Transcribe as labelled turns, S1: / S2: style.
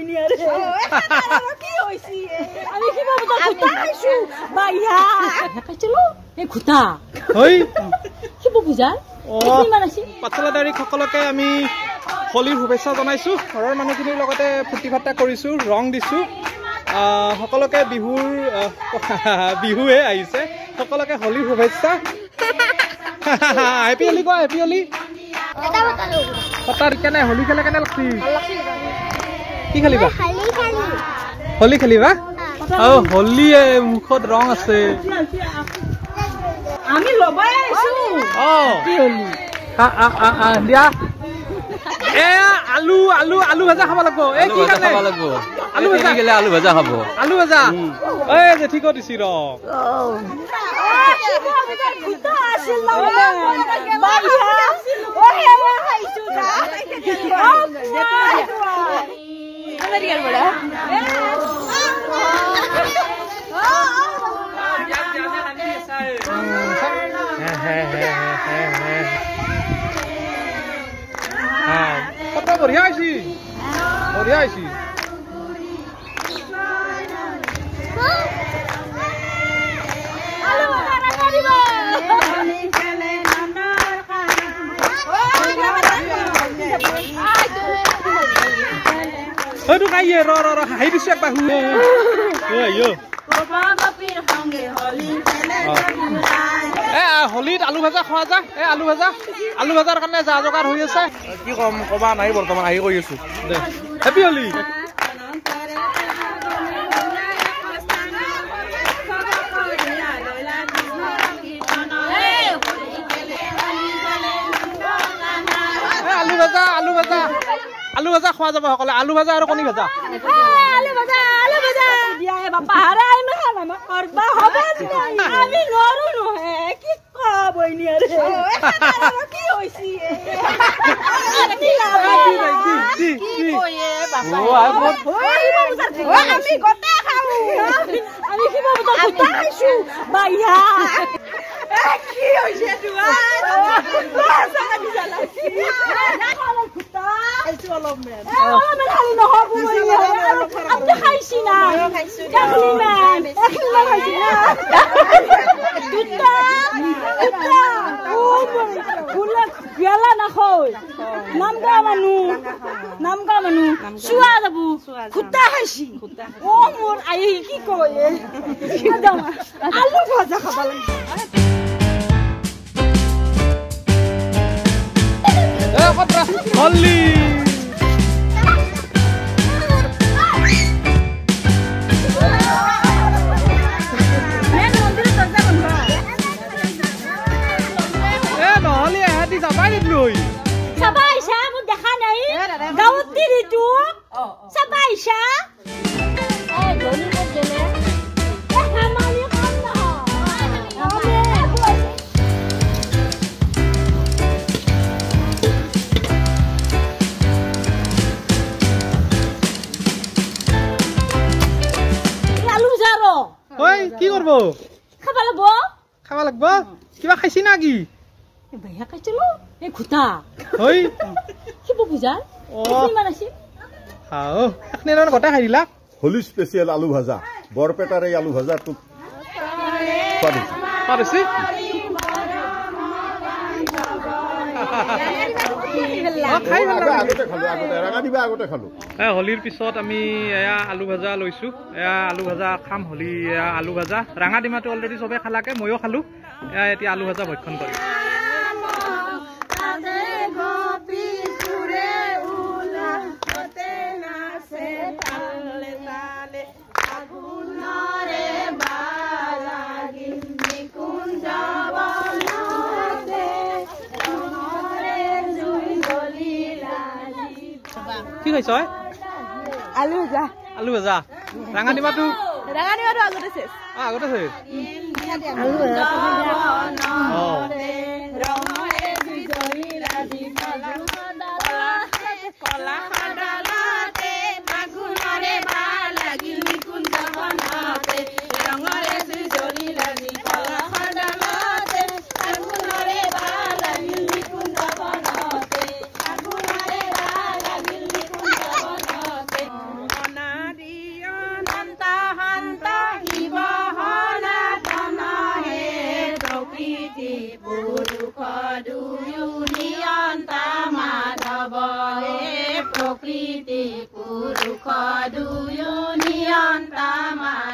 S1: বইনি আরে কি হইছি আমি কি বাবু তো খুতা খাইছো ভাইয়া খাইছিল এই খুতা
S2: হই
S1: কি বাবু যা কি মানাছি
S2: পাতলাদাৰী সকলকে আমি হোলীৰ শুভেচ্ছা জনাইছো ঘৰৰ মানুহখিনিৰ লগতে ফুটি ফাটা কৰিছো ৰং দিছো সকলকে বিহুৱে আহিছে সকলকে হোলীৰ শুভেচ্ছা হেপি হোলী কোৱা হেপি হোলী পতাৰ কেনে হোলী খেলা কেনে লাগছি কি খেলিবা হোলী খেলিবা হোলী মুখত ৰং আছে
S1: আমি লবাই আইছো কি হোলী
S2: দিয়া আলু আলু আলু ভাজা খাব লাগবো এই কি খাব লাগবো আলু ভাজা গেলে আলু ভাজা খাব আলু ভাজা এই যে ঠিক দিছি ৰ
S1: খুতা আছিল না ভাইয়া ওহে খাইছো না আমারিয়ার বড়া
S2: কত বঢ়িয়া আইছি বঢ়িয়া আইছি Aduh kaye ro hai di siap bahu. Yo. Holi alu bhaja khoa ja. Alu bhajar karone ja jogar hoi ase. Ki kom koba nai bortoman ahi koi asu. Happy Holi. আলু ভাজা খোৱা যাব সকলে আলু ভাজা আৰু কণী ভাজা
S1: আলু ভাজা দিয়া বাপা হাৰাই না করবা হবে না আমি নরু নহে কি কবইনি আরে কি হইছি কি কইয়ে বাপা আমি গোটা খাও আমি কি বাবু তো গোটা খাইছো ভাইয়া কি হইছে তুয়া সামনে জ্বালাছি Olommen খালি না হবো আপনি খাইছি না খাইছি না খাইছি না দুটা ও ফুলা গেলা না কই নামগা মানু সুয়া যাবো খুতা খাইছি ও মোর আই কি কই আলু ভাজা খাবা লাগে
S2: Holy
S1: Sabaisha mo দেখা নাই গাঁৱত তিৰিটো Sabaisha গনি কত গলে হামালি কাম না আলু জাৰো
S2: ওই কি করব
S1: খাবা লাগব
S2: কিবা খাইছি না কি
S1: ভাইয়া খাইছিল এই খুতা
S2: হই
S1: কি বুঝা কি মানাছি
S2: হাও আপনি না গটা খাই দিলা
S3: হোলি স্পেশাল আলু ভাজা বরপেটার এই আলু ভাজা তো
S2: পারেছি হোলিৰ পিছত আমি এয়া আলু ভাজা লৈছো এয়া আলু ভাজা খাম হোলি এয়া আলু ভাজা ৰাঙা ডিমাটো অলৰেডি সবে খালাকে ময়ো খালো এয়া এতিয়া আলু ভাজা ভক্ষণ কৰিম কি খাইছ আলু ভাজা ৰাঙা ডিমাটো আগতে শেষ আগতে শেষ আলু ভাজা
S1: Padu Union Taman